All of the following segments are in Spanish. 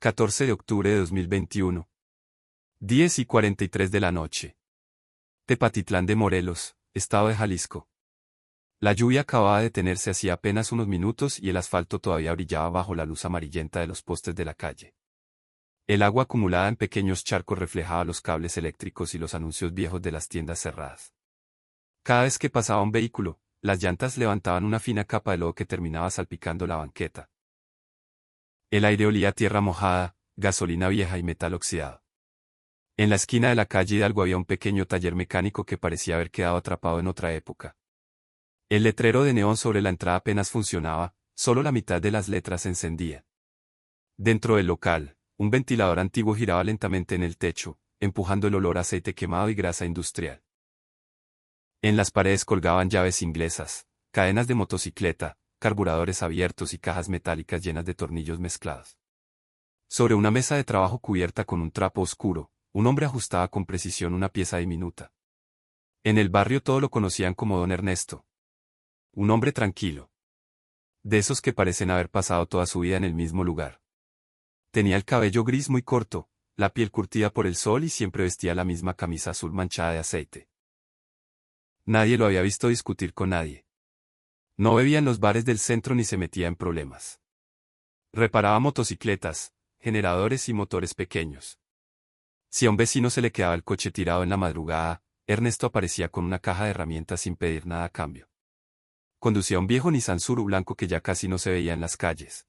14 de octubre de 2021. 10:43 de la noche. Tepatitlán de Morelos, estado de Jalisco. La lluvia acababa de detenerse hacía apenas unos minutos y el asfalto todavía brillaba bajo la luz amarillenta de los postes de la calle. El agua acumulada en pequeños charcos reflejaba los cables eléctricos y los anuncios viejos de las tiendas cerradas. Cada vez que pasaba un vehículo, las llantas levantaban una fina capa de lodo que terminaba salpicando la banqueta. El aire olía a tierra mojada, gasolina vieja y metal oxidado. En la esquina de la calle Hidalgo había un pequeño taller mecánico que parecía haber quedado atrapado en otra época. El letrero de neón sobre la entrada apenas funcionaba, solo la mitad de las letras se encendía. Dentro del local, un ventilador antiguo giraba lentamente en el techo, empujando el olor a aceite quemado y grasa industrial. En las paredes colgaban llaves inglesas, cadenas de motocicleta, carburadores abiertos y cajas metálicas llenas de tornillos mezclados. Sobre una mesa de trabajo cubierta con un trapo oscuro, un hombre ajustaba con precisión una pieza diminuta. En el barrio todo lo conocían como Don Ernesto. Un hombre tranquilo. De esos que parecen haber pasado toda su vida en el mismo lugar. Tenía el cabello gris muy corto, la piel curtida por el sol y siempre vestía la misma camisa azul manchada de aceite. Nadie lo había visto discutir con nadie. No bebía en los bares del centro ni se metía en problemas. Reparaba motocicletas, generadores y motores pequeños. Si a un vecino se le quedaba el coche tirado en la madrugada, Ernesto aparecía con una caja de herramientas sin pedir nada a cambio. Conducía un viejo Nissan Suru blanco que ya casi no se veía en las calles.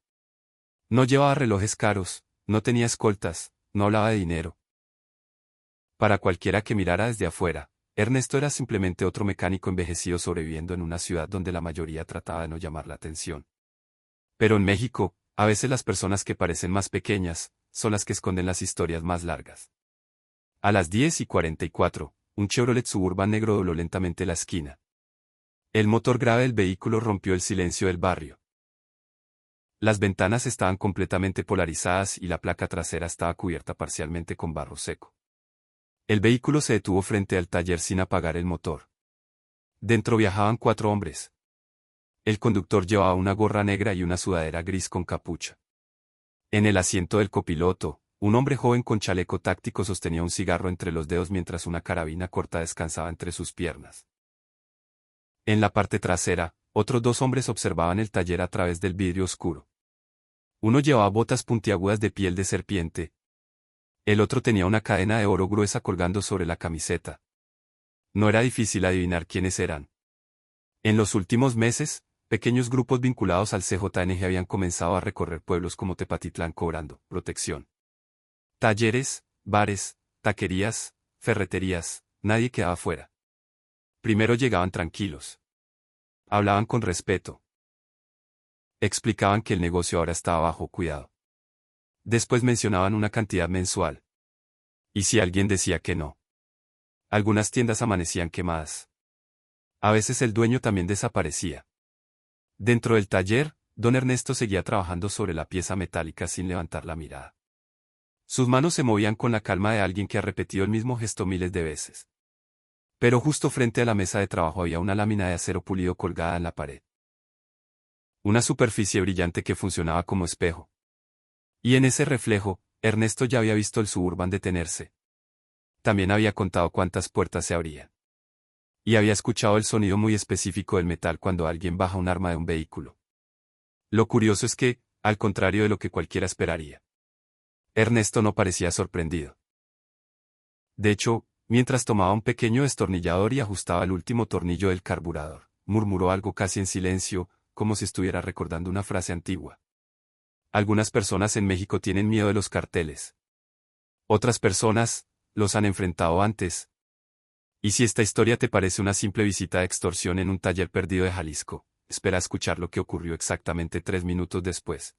No llevaba relojes caros, no tenía escoltas, no hablaba de dinero. Para cualquiera que mirara desde afuera, Ernesto era simplemente otro mecánico envejecido sobreviviendo en una ciudad donde la mayoría trataba de no llamar la atención. Pero en México, a veces las personas que parecen más pequeñas, son las que esconden las historias más largas. A las 10:44, un Chevrolet Suburban negro dobló lentamente la esquina. El motor grave del vehículo rompió el silencio del barrio. Las ventanas estaban completamente polarizadas y la placa trasera estaba cubierta parcialmente con barro seco. El vehículo se detuvo frente al taller sin apagar el motor. Dentro viajaban 4 hombres. El conductor llevaba una gorra negra y una sudadera gris con capucha. En el asiento del copiloto, un hombre joven con chaleco táctico sostenía un cigarro entre los dedos mientras una carabina corta descansaba entre sus piernas. En la parte trasera, otros 2 hombres observaban el taller a través del vidrio oscuro. Uno llevaba botas puntiagudas de piel de serpiente. El otro tenía una cadena de oro gruesa colgando sobre la camiseta. No era difícil adivinar quiénes eran. En los últimos meses, pequeños grupos vinculados al CJNG habían comenzado a recorrer pueblos como Tepatitlán cobrando protección. Talleres, bares, taquerías, ferreterías, nadie quedaba fuera. Primero llegaban tranquilos. Hablaban con respeto. Explicaban que el negocio ahora estaba bajo cuidado. Después mencionaban una cantidad mensual. ¿Y si alguien decía que no? Algunas tiendas amanecían quemadas. A veces el dueño también desaparecía. Dentro del taller, don Ernesto seguía trabajando sobre la pieza metálica sin levantar la mirada. Sus manos se movían con la calma de alguien que ha repetido el mismo gesto miles de veces. Pero justo frente a la mesa de trabajo había una lámina de acero pulido colgada en la pared. Una superficie brillante que funcionaba como espejo. Y en ese reflejo, Ernesto ya había visto el Suburban detenerse. También había contado cuántas puertas se abrían. Y había escuchado el sonido muy específico del metal cuando alguien baja un arma de un vehículo. Lo curioso es que, al contrario de lo que cualquiera esperaría, Ernesto no parecía sorprendido. De hecho, mientras tomaba un pequeño destornillador y ajustaba el último tornillo del carburador, murmuró algo casi en silencio, como si estuviera recordando una frase antigua. Algunas personas en México tienen miedo de los carteles. Otras personas, los han enfrentado antes. Y si esta historia te parece una simple visita de extorsión en un taller perdido de Jalisco, espera a escuchar lo que ocurrió exactamente 3 minutos después.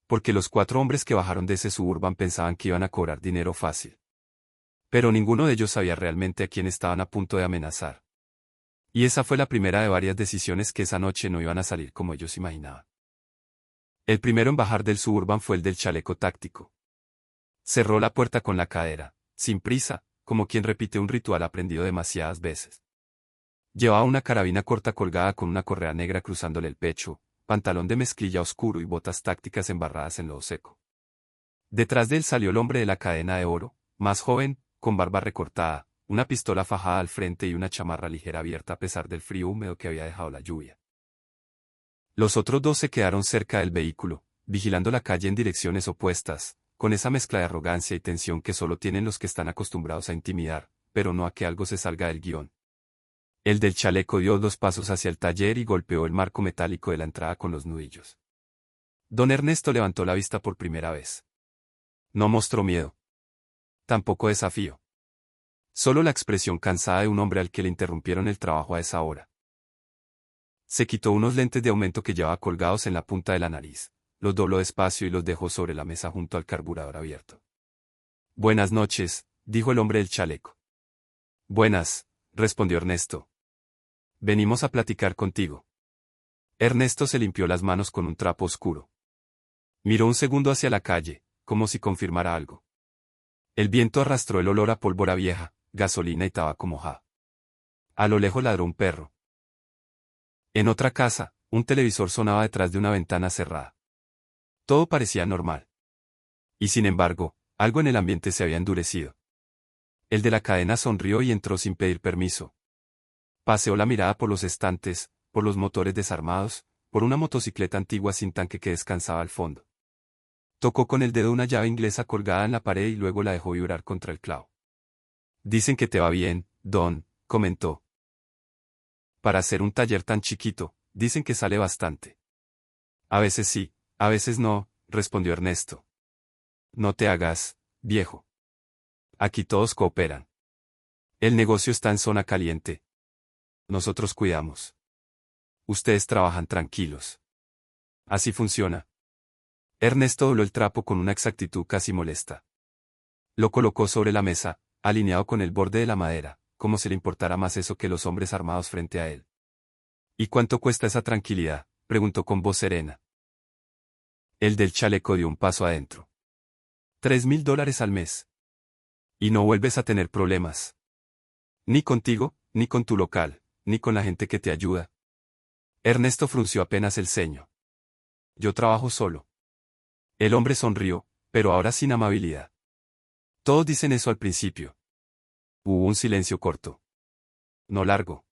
Porque los 4 hombres que bajaron de ese Suburban pensaban que iban a cobrar dinero fácil. Pero ninguno de ellos sabía realmente a quién estaban a punto de amenazar. Y esa fue la primera de varias decisiones que esa noche no iban a salir como ellos imaginaban. El primero en bajar del Suburban fue el del chaleco táctico. Cerró la puerta con la cadera, sin prisa, como quien repite un ritual aprendido demasiadas veces. Llevaba una carabina corta colgada con una correa negra cruzándole el pecho, pantalón de mezclilla oscuro y botas tácticas embarradas en lodo seco. Detrás de él salió el hombre de la cadena de oro, más joven, con barba recortada, una pistola fajada al frente y una chamarra ligera abierta a pesar del frío húmedo que había dejado la lluvia. Los otros dos se quedaron cerca del vehículo, vigilando la calle en direcciones opuestas, con esa mezcla de arrogancia y tensión que solo tienen los que están acostumbrados a intimidar, pero no a que algo se salga del guión. El del chaleco dio 2 pasos hacia el taller y golpeó el marco metálico de la entrada con los nudillos. Don Ernesto levantó la vista por primera vez. No mostró miedo. Tampoco desafío. Solo la expresión cansada de un hombre al que le interrumpieron el trabajo a esa hora. Se quitó unos lentes de aumento que llevaba colgados en la punta de la nariz, los dobló despacio y los dejó sobre la mesa junto al carburador abierto. Buenas noches, dijo el hombre del chaleco. Buenas, respondió Ernesto. Venimos a platicar contigo. Ernesto se limpió las manos con un trapo oscuro. Miró un segundo hacia la calle, como si confirmara algo. El viento arrastró el olor a pólvora vieja, gasolina y tabaco mojado. A lo lejos ladró un perro. En otra casa, un televisor sonaba detrás de una ventana cerrada. Todo parecía normal. Y sin embargo, algo en el ambiente se había endurecido. El de la cadena sonrió y entró sin pedir permiso. Paseó la mirada por los estantes, por los motores desarmados, por una motocicleta antigua sin tanque que descansaba al fondo. Tocó con el dedo una llave inglesa colgada en la pared y luego la dejó vibrar contra el clavo. Dicen que te va bien, Don, comentó. Para hacer un taller tan chiquito, dicen que sale bastante. A veces sí, a veces no, respondió Ernesto. No te hagas, viejo. Aquí todos cooperan. El negocio está en zona caliente. Nosotros cuidamos. Ustedes trabajan tranquilos. Así funciona. Ernesto dobló el trapo con una exactitud casi molesta. Lo colocó sobre la mesa, alineado con el borde de la madera, como si le importara más eso que los hombres armados frente a él. ¿Y cuánto cuesta esa tranquilidad?, preguntó con voz serena. El del chaleco dio un paso adentro. $3,000 al mes. Y no vuelves a tener problemas. Ni contigo, ni con tu local, ni con la gente que te ayuda. Ernesto frunció apenas el ceño. Yo trabajo solo. El hombre sonrió, pero ahora sin amabilidad. Todos dicen eso al principio. Hubo un silencio corto. No largo.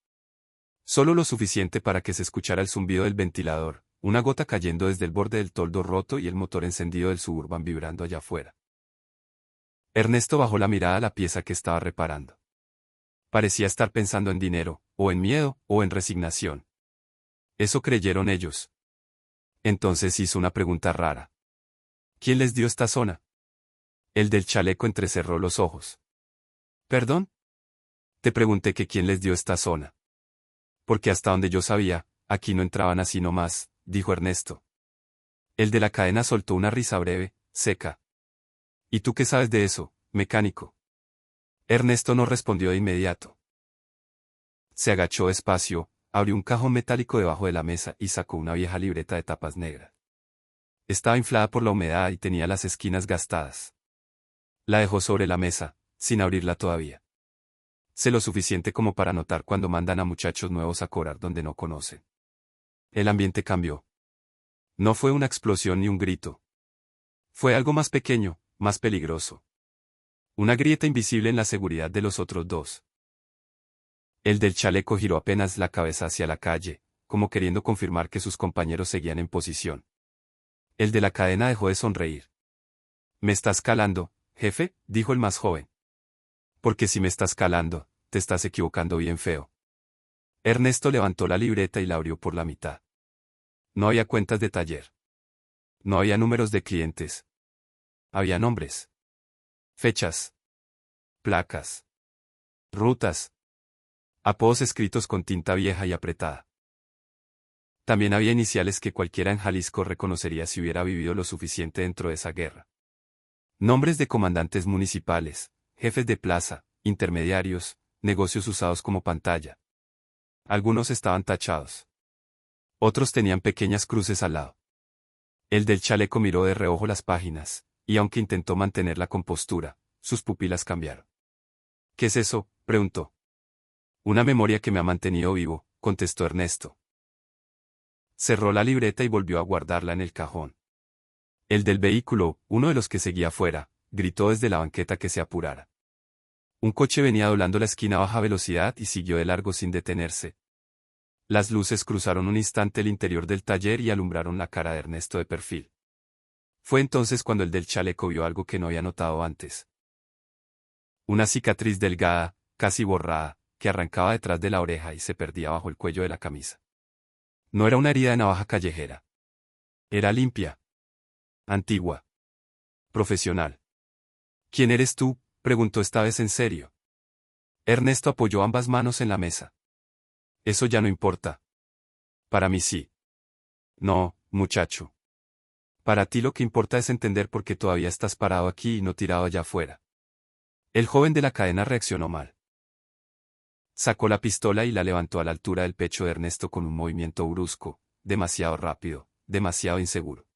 Solo lo suficiente para que se escuchara el zumbido del ventilador, una gota cayendo desde el borde del toldo roto y el motor encendido del Suburban vibrando allá afuera. Ernesto bajó la mirada a la pieza que estaba reparando. Parecía estar pensando en dinero, o en miedo, o en resignación. Eso creyeron ellos. Entonces hizo una pregunta rara. ¿Quién les dio esta zona? El del chaleco entrecerró los ojos. ¿Perdón? Te pregunté que quién les dio esta zona. Porque hasta donde yo sabía, aquí no entraban así nomás, dijo Ernesto. El de la cadena soltó una risa breve, seca. ¿Y tú qué sabes de eso, mecánico? Ernesto no respondió de inmediato. Se agachó despacio, abrió un cajón metálico debajo de la mesa y sacó una vieja libreta de tapas negras. Estaba inflada por la humedad y tenía las esquinas gastadas. La dejó sobre la mesa, sin abrirla todavía. Sé lo suficiente como para notar cuando mandan a muchachos nuevos a cobrar donde no conocen. El ambiente cambió. No fue una explosión ni un grito. Fue algo más pequeño, más peligroso. Una grieta invisible en la seguridad de los otros dos. El del chaleco giró apenas la cabeza hacia la calle, como queriendo confirmar que sus compañeros seguían en posición. El de la cadena dejó de sonreír. ¿Me estás calando, jefe?, dijo el más joven. Porque si me estás calando, te estás equivocando bien feo. Ernesto levantó la libreta y la abrió por la mitad. No había cuentas de taller. No había números de clientes. Había nombres. Fechas. Placas. Rutas. Apodos escritos con tinta vieja y apretada. También había iniciales que cualquiera en Jalisco reconocería si hubiera vivido lo suficiente dentro de esa guerra. Nombres de comandantes municipales, jefes de plaza, intermediarios, negocios usados como pantalla. Algunos estaban tachados. Otros tenían pequeñas cruces al lado. El del chaleco miró de reojo las páginas, y aunque intentó mantener la compostura, sus pupilas cambiaron. ¿Qué es eso?, preguntó. Una memoria que me ha mantenido vivo, contestó Ernesto. Cerró la libreta y volvió a guardarla en el cajón. El del vehículo, uno de los que seguía afuera, gritó desde la banqueta que se apurara. Un coche venía doblando la esquina a baja velocidad y siguió de largo sin detenerse. Las luces cruzaron un instante el interior del taller y alumbraron la cara de Ernesto de perfil. Fue entonces cuando el del chaleco vio algo que no había notado antes. Una cicatriz delgada, casi borrada, que arrancaba detrás de la oreja y se perdía bajo el cuello de la camisa. No era una herida de navaja callejera. Era limpia. Antigua. Profesional. ¿Quién eres tú?, preguntó esta vez en serio. Ernesto apoyó ambas manos en la mesa. Eso ya no importa. Para mí sí. No, muchacho. Para ti lo que importa es entender por qué todavía estás parado aquí y no tirado allá afuera. El joven de la cadena reaccionó mal. Sacó la pistola y la levantó a la altura del pecho de Ernesto con un movimiento brusco, demasiado rápido, demasiado inseguro.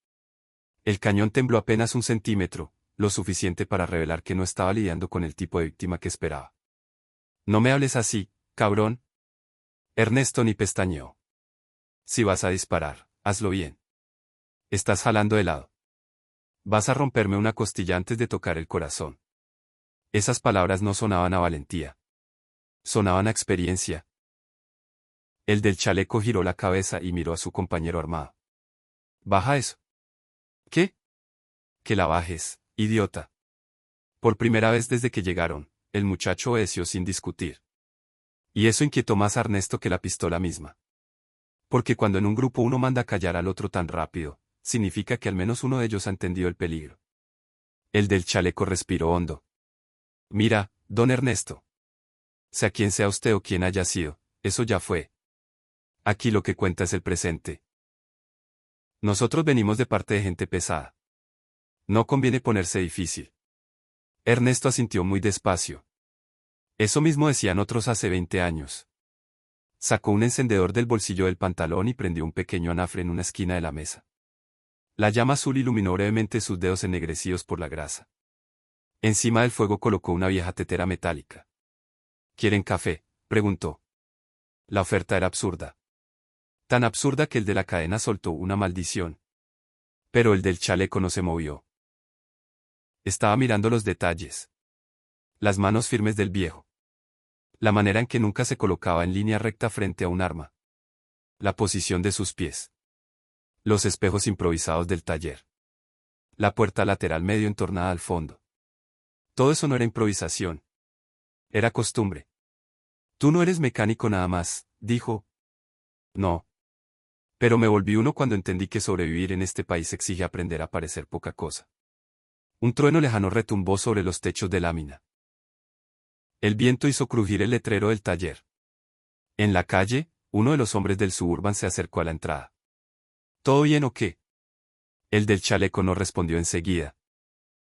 El cañón tembló apenas un centímetro, lo suficiente para revelar que no estaba lidiando con el tipo de víctima que esperaba. No me hables así, cabrón. Ernesto ni pestañeó. Si vas a disparar, hazlo bien. Estás jalando de lado. Vas a romperme una costilla antes de tocar el corazón. Esas palabras no sonaban a valentía. Sonaban a experiencia. El del chaleco giró la cabeza y miró a su compañero armado. Baja eso. ¿Qué? Que la bajes, idiota. Por primera vez desde que llegaron, el muchacho obedeció sin discutir. Y eso inquietó más a Ernesto que la pistola misma. Porque cuando en un grupo uno manda a callar al otro tan rápido, significa que al menos uno de ellos ha entendido el peligro. El del chaleco respiró hondo. Mira, don Ernesto. Sea quien sea usted o quien haya sido, eso ya fue. Aquí lo que cuenta es el presente. Nosotros venimos de parte de gente pesada. No conviene ponerse difícil. Ernesto asintió muy despacio. Eso mismo decían otros hace 20 años. Sacó un encendedor del bolsillo del pantalón y prendió un pequeño anafre en una esquina de la mesa. La llama azul iluminó brevemente sus dedos ennegrecidos por la grasa. Encima del fuego colocó una vieja tetera metálica. ¿Quieren café?, preguntó. La oferta era absurda. Tan absurda que el de la cadena soltó una maldición. Pero el del chaleco no se movió. Estaba mirando los detalles. Las manos firmes del viejo. La manera en que nunca se colocaba en línea recta frente a un arma. La posición de sus pies. Los espejos improvisados del taller. La puerta lateral medio entornada al fondo. Todo eso no era improvisación. Era costumbre. Tú no eres mecánico nada más, dijo. No. Pero me volví uno cuando entendí que sobrevivir en este país exige aprender a parecer poca cosa. Un trueno lejano retumbó sobre los techos de lámina. El viento hizo crujir el letrero del taller. En la calle, uno de los hombres del Suburban se acercó a la entrada. ¿Todo bien o qué? El del chaleco no respondió enseguida.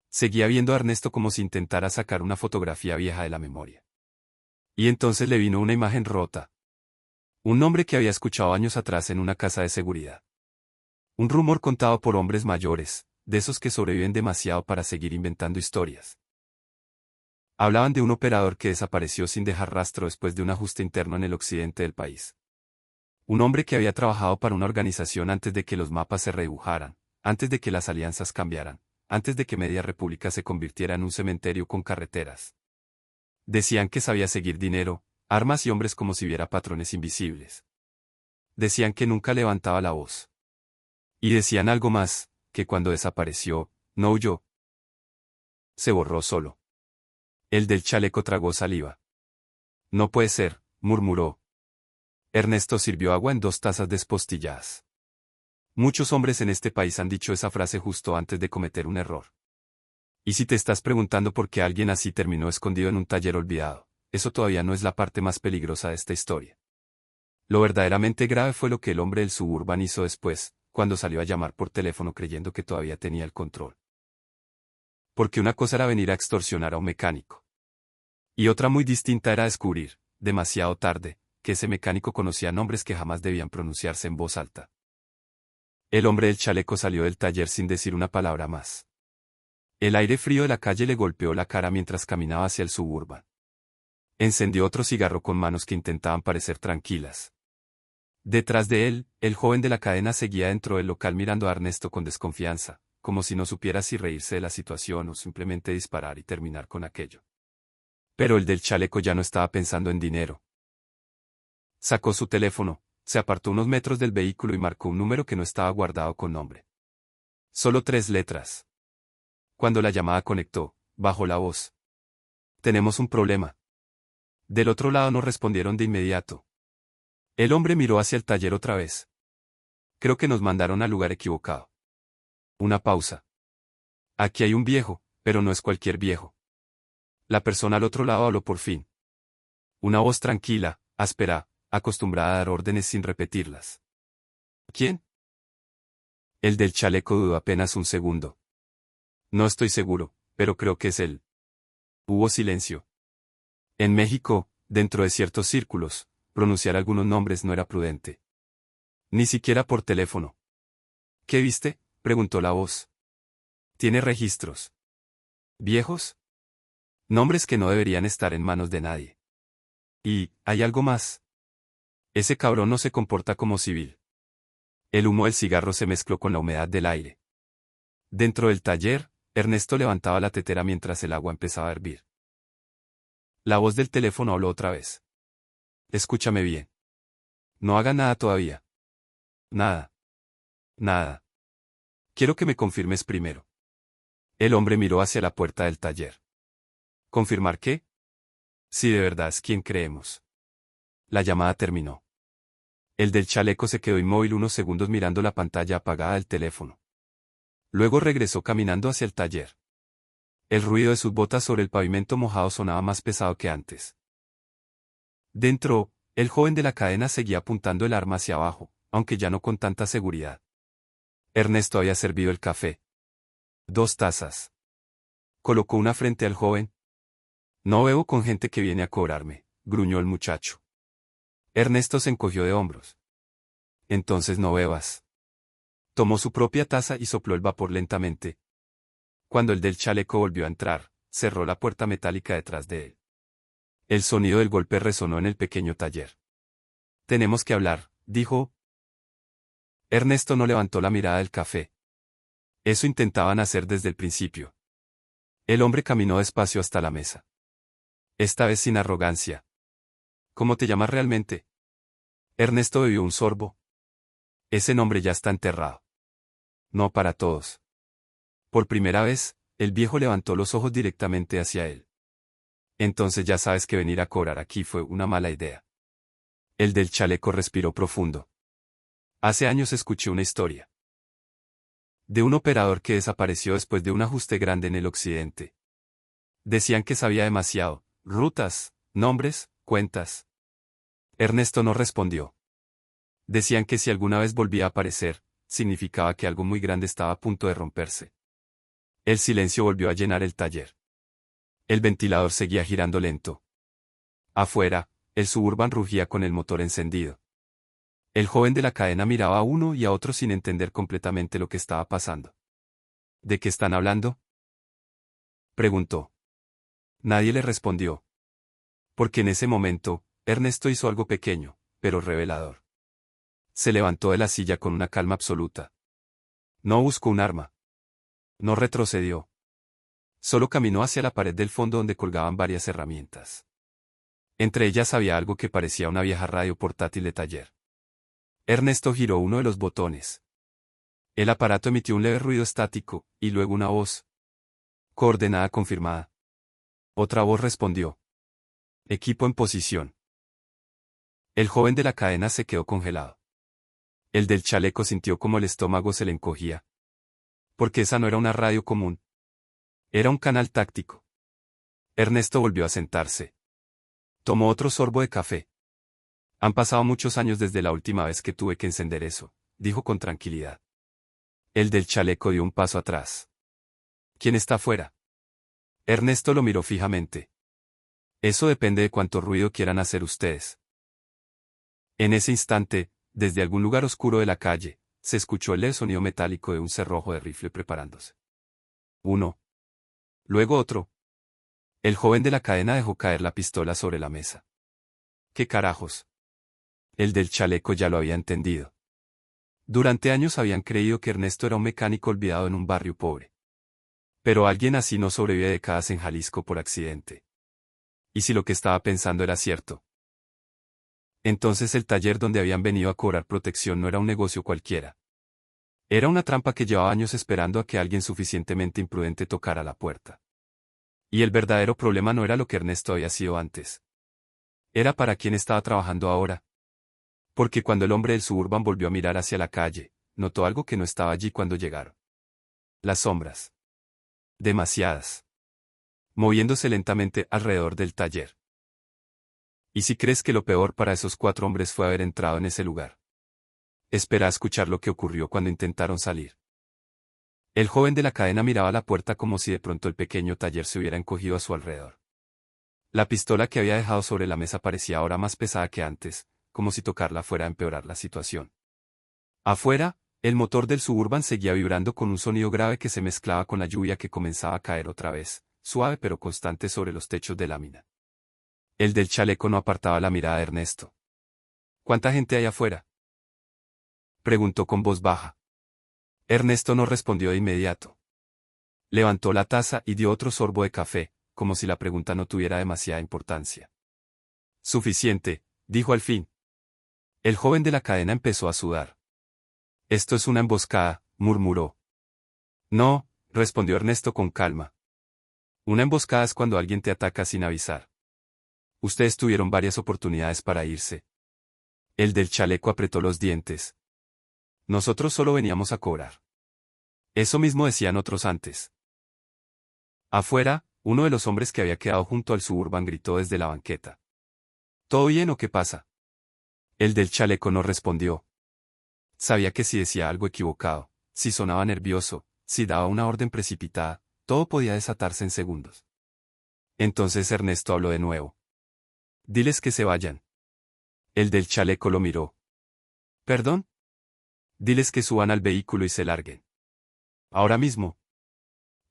Seguía viendo a Ernesto como si intentara sacar una fotografía vieja de la memoria. Y entonces le vino una imagen rota. Un nombre que había escuchado años atrás en una casa de seguridad. Un rumor contado por hombres mayores, de esos que sobreviven demasiado para seguir inventando historias. Hablaban de un operador que desapareció sin dejar rastro después de un ajuste interno en el occidente del país. Un hombre que había trabajado para una organización antes de que los mapas se redibujaran, antes de que las alianzas cambiaran, antes de que Media República se convirtiera en un cementerio con carreteras. Decían que sabía seguir dinero, armas y hombres como si viera patrones invisibles. Decían que nunca levantaba la voz. Y decían algo más, que cuando desapareció, no huyó. Se borró solo. El del chaleco tragó saliva. No puede ser, murmuró. Ernesto sirvió agua en 2 tazas despostilladas. Muchos hombres en este país han dicho esa frase justo antes de cometer un error. Y si te estás preguntando por qué alguien así terminó escondido en un taller olvidado, eso todavía no es la parte más peligrosa de esta historia. Lo verdaderamente grave fue lo que el hombre del Suburban hizo después, cuando salió a llamar por teléfono creyendo que todavía tenía el control. Porque una cosa era venir a extorsionar a un mecánico. Y otra muy distinta era descubrir, demasiado tarde, que ese mecánico conocía nombres que jamás debían pronunciarse en voz alta. El hombre del chaleco salió del taller sin decir una palabra más. El aire frío de la calle le golpeó la cara mientras caminaba hacia el Suburban. Encendió otro cigarro con manos que intentaban parecer tranquilas. Detrás de él, el joven de la cadena seguía dentro del local mirando a Ernesto con desconfianza, como si no supiera si reírse de la situación o simplemente disparar y terminar con aquello. Pero el del chaleco ya no estaba pensando en dinero. Sacó su teléfono, se apartó unos metros del vehículo y marcó un número que no estaba guardado con nombre. Solo 3 letras. Cuando la llamada conectó, bajó la voz. Tenemos un problema. Del otro lado no respondieron de inmediato. El hombre miró hacia el taller otra vez. Creo que nos mandaron al lugar equivocado. Una pausa. Aquí hay un viejo, pero no es cualquier viejo. La persona al otro lado habló por fin. Una voz tranquila, áspera, acostumbrada a dar órdenes sin repetirlas. ¿Quién? El del chaleco dudó apenas un segundo. No estoy seguro, pero creo que es él. Hubo silencio. En México, dentro de ciertos círculos, pronunciar algunos nombres no era prudente. Ni siquiera por teléfono. ¿Qué viste?, preguntó la voz. ¿Tiene registros viejos? Nombres que no deberían estar en manos de nadie. Y, ¿hay algo más? Ese cabrón no se comporta como civil. El humo del cigarro se mezcló con la humedad del aire. Dentro del taller, Ernesto levantaba la tetera mientras el agua empezaba a hervir. La voz del teléfono habló otra vez. Escúchame bien. No haga nada todavía. Nada. Nada. Quiero que me confirmes primero. El hombre miró hacia la puerta del taller. ¿Confirmar qué? Si de verdad es quien creemos. La llamada terminó. El del chaleco se quedó inmóvil unos segundos mirando la pantalla apagada del teléfono. Luego regresó caminando hacia el taller. El ruido de sus botas sobre el pavimento mojado sonaba más pesado que antes. Dentro, el joven de la cadena seguía apuntando el arma hacia abajo, aunque ya no con tanta seguridad. Ernesto había servido el café. 2 tazas. Colocó una frente al joven. No bebo con gente que viene a cobrarme, gruñó el muchacho. Ernesto se encogió de hombros. Entonces no bebas. Tomó su propia taza y sopló el vapor lentamente. Cuando el del chaleco volvió a entrar, cerró la puerta metálica detrás de él. El sonido del golpe resonó en el pequeño taller. Tenemos que hablar, dijo. Ernesto no levantó la mirada del café. Eso intentaban hacer desde el principio. El hombre caminó despacio hasta la mesa. Esta vez sin arrogancia. ¿Cómo te llamas realmente? Ernesto bebió un sorbo. Ese nombre ya está enterrado. No para todos. Por primera vez, el viejo levantó los ojos directamente hacia él. Entonces ya sabes que venir a cobrar aquí fue una mala idea. El del chaleco respiró profundo. Hace años escuché una historia. De un operador que desapareció después de un ajuste grande en el occidente. Decían que sabía demasiado, rutas, nombres, cuentas. Ernesto no respondió. Decían que si alguna vez volvía a aparecer, significaba que algo muy grande estaba a punto de romperse. El silencio volvió a llenar el taller. El ventilador seguía girando lento. Afuera, el Suburban rugía con el motor encendido. El joven de la cadena miraba a uno y a otro sin entender completamente lo que estaba pasando. ¿De qué están hablando?, preguntó. Nadie le respondió. Porque en ese momento, Ernesto hizo algo pequeño, pero revelador. Se levantó de la silla con una calma absoluta. No buscó un arma. No retrocedió. Solo caminó hacia la pared del fondo donde colgaban varias herramientas. Entre ellas había algo que parecía una vieja radio portátil de taller. Ernesto giró uno de los botones. El aparato emitió un leve ruido estático, y luego una voz. Coordenada confirmada. Otra voz respondió. Equipo en posición. El joven de la cadena se quedó congelado. El del chaleco sintió como el estómago se le encogía. Porque esa no era una radio común. Era un canal táctico. Ernesto volvió a sentarse. Tomó otro sorbo de café. Han pasado muchos años desde la última vez que tuve que encender eso, dijo con tranquilidad. El del chaleco dio un paso atrás. ¿Quién está afuera? Ernesto lo miró fijamente. Eso depende de cuánto ruido quieran hacer ustedes. En ese instante, desde algún lugar oscuro de la calle, se escuchó el leve sonido metálico de un cerrojo de rifle preparándose. Uno. Luego otro. El joven de la cadena dejó caer la pistola sobre la mesa. ¿Qué carajos? El del chaleco ya lo había entendido. Durante años habían creído que Ernesto era un mecánico olvidado en un barrio pobre. Pero alguien así no sobrevive décadas en Jalisco por accidente. ¿Y si lo que estaba pensando era cierto? Entonces el taller donde habían venido a cobrar protección no era un negocio cualquiera. Era una trampa que llevaba años esperando a que alguien suficientemente imprudente tocara la puerta. Y el verdadero problema no era lo que Ernesto había sido antes. Era para quién estaba trabajando ahora. Porque cuando el hombre del Suburban volvió a mirar hacia la calle, notó algo que no estaba allí cuando llegaron. Las sombras. Demasiadas. Moviéndose lentamente alrededor del taller. ¿Y si crees que lo peor para esos 4 hombres fue haber entrado en ese lugar? Espera a escuchar lo que ocurrió cuando intentaron salir. El joven de la cadena miraba la puerta como si de pronto el pequeño taller se hubiera encogido a su alrededor. La pistola que había dejado sobre la mesa parecía ahora más pesada que antes, como si tocarla fuera a empeorar la situación. Afuera, el motor del Suburban seguía vibrando con un sonido grave que se mezclaba con la lluvia que comenzaba a caer otra vez, suave pero constante sobre los techos de lámina. El del chaleco no apartaba la mirada de Ernesto. ¿Cuánta gente hay afuera?, preguntó con voz baja. Ernesto no respondió de inmediato. Levantó la taza y dio otro sorbo de café, como si la pregunta no tuviera demasiada importancia. Suficiente, dijo al fin. El joven de la cadena empezó a sudar. Esto es una emboscada, murmuró. No, respondió Ernesto con calma. Una emboscada es cuando alguien te ataca sin avisar. Ustedes tuvieron varias oportunidades para irse. El del chaleco apretó los dientes. Nosotros solo veníamos a cobrar. Eso mismo decían otros antes. Afuera, uno de los hombres que había quedado junto al Suburban gritó desde la banqueta. ¿Todo bien o qué pasa? El del chaleco no respondió. Sabía que si decía algo equivocado, si sonaba nervioso, si daba una orden precipitada, todo podía desatarse en segundos. Entonces Ernesto habló de nuevo. Diles que se vayan. El del chaleco lo miró. ¿Perdón? Diles que suban al vehículo y se larguen. Ahora mismo.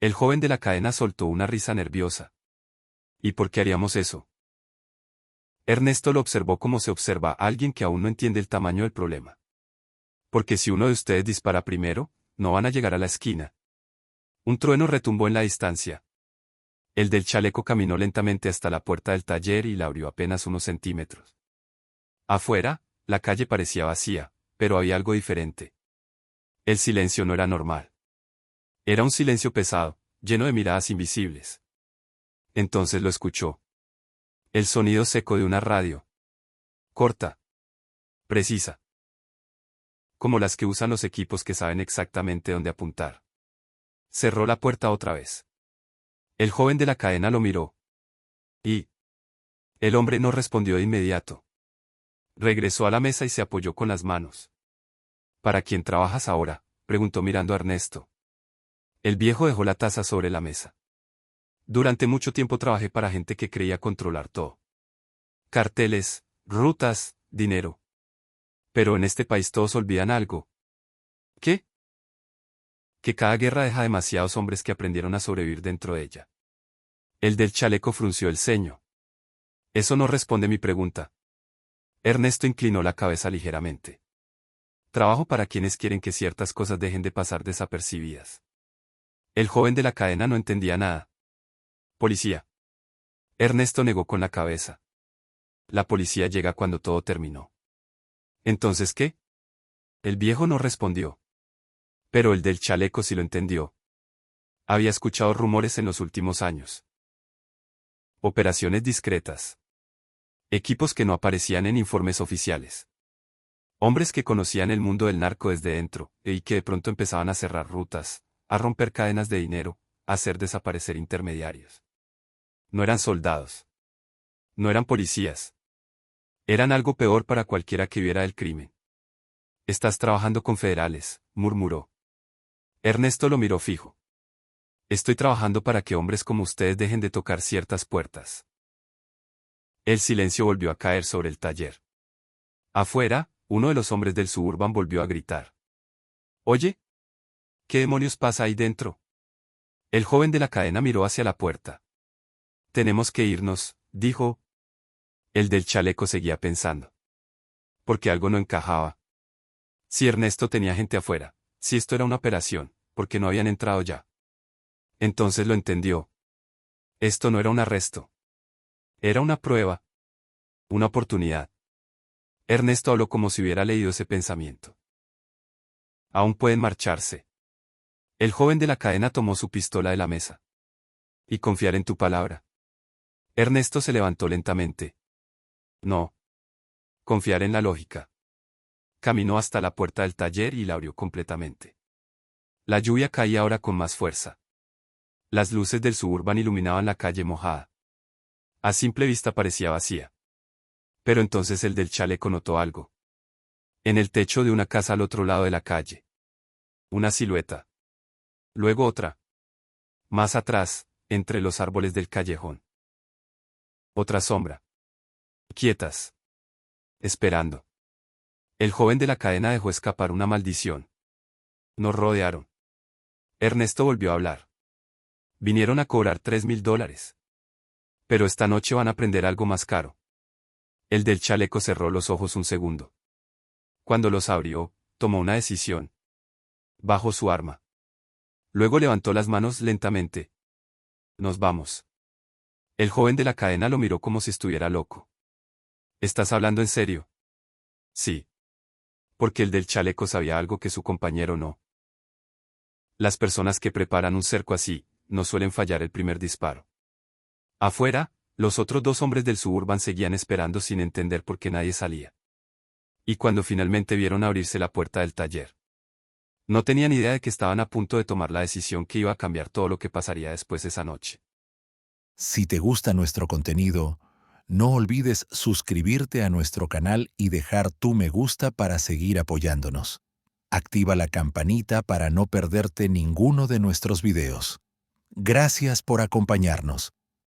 El joven de la cadena soltó una risa nerviosa. ¿Y por qué haríamos eso? Ernesto lo observó como se observa a alguien que aún no entiende el tamaño del problema. Porque si uno de ustedes dispara primero, no van a llegar a la esquina. Un trueno retumbó en la distancia. El del chaleco caminó lentamente hasta la puerta del taller y la abrió apenas unos centímetros. Afuera, la calle parecía vacía, pero había algo diferente. El silencio no era normal. Era un silencio pesado, lleno de miradas invisibles. Entonces lo escuchó. El sonido seco de una radio. Corta. Precisa. Como las que usan los equipos que saben exactamente dónde apuntar. Cerró la puerta otra vez. El joven de la cadena lo miró. Y el hombre no respondió de inmediato. Regresó a la mesa y se apoyó con las manos. ¿Para quién trabajas ahora?, preguntó mirando a Ernesto. El viejo dejó la taza sobre la mesa. Durante mucho tiempo trabajé para gente que creía controlar todo. Carteles, rutas, dinero. Pero en este país todos olvidan algo. ¿Qué? Que cada guerra deja demasiados hombres que aprendieron a sobrevivir dentro de ella. El del chaleco frunció el ceño. Eso no responde mi pregunta. Ernesto inclinó la cabeza ligeramente. Trabajo para quienes quieren que ciertas cosas dejen de pasar desapercibidas. El joven de la cadena no entendía nada. Policía. Ernesto negó con la cabeza. La policía llega cuando todo terminó. ¿Entonces qué? El viejo no respondió. Pero el del chaleco sí lo entendió. Había escuchado rumores en los últimos años. Operaciones discretas. Equipos que no aparecían en informes oficiales. Hombres que conocían el mundo del narco desde dentro, y que de pronto empezaban a cerrar rutas, a romper cadenas de dinero, a hacer desaparecer intermediarios. No eran soldados. No eran policías. Eran algo peor para cualquiera que viera el crimen. Estás trabajando con federales, murmuró. Ernesto lo miró fijo. Estoy trabajando para que hombres como ustedes dejen de tocar ciertas puertas. El silencio volvió a caer sobre el taller. Afuera, uno de los hombres del Suburban volvió a gritar. Oye, ¿qué demonios pasa ahí dentro? El joven de la cadena miró hacia la puerta. Tenemos que irnos, dijo. El del chaleco seguía pensando. Porque algo no encajaba. Si Ernesto tenía gente afuera, si esto era una operación, ¿por qué no habían entrado ya? Entonces lo entendió. Esto no era un arresto. Era una prueba. Una oportunidad. Ernesto habló como si hubiera leído ese pensamiento. Aún pueden marcharse. El joven de la cadena tomó su pistola de la mesa. Y confiar en tu palabra. Ernesto se levantó lentamente. No. Confiar en la lógica. Caminó hasta la puerta del taller y la abrió completamente. La lluvia caía ahora con más fuerza. Las luces del Suburban iluminaban la calle mojada. A simple vista parecía vacía. Pero entonces el del chaleco notó algo. En el techo de una casa al otro lado de la calle. Una silueta. Luego otra. Más atrás, entre los árboles del callejón. Otra sombra. Quietas. Esperando. El joven de la cadena dejó escapar una maldición. Nos rodearon. Ernesto volvió a hablar. Vinieron a cobrar $3.000. Pero esta noche van a prender algo más caro. El del chaleco cerró los ojos un segundo. Cuando los abrió, tomó una decisión. Bajó su arma. Luego levantó las manos lentamente. Nos vamos. El joven de la cadena lo miró como si estuviera loco. ¿Estás hablando en serio? Sí. Porque el del chaleco sabía algo que su compañero no. Las personas que preparan un cerco así, no suelen fallar el primer disparo. Afuera, los otros dos hombres del Suburban seguían esperando sin entender por qué nadie salía. Y cuando finalmente vieron abrirse la puerta del taller, no tenían idea de que estaban a punto de tomar la decisión que iba a cambiar todo lo que pasaría después esa noche. Si te gusta nuestro contenido, no olvides suscribirte a nuestro canal y dejar tu me gusta para seguir apoyándonos. Activa la campanita para no perderte ninguno de nuestros videos. Gracias por acompañarnos.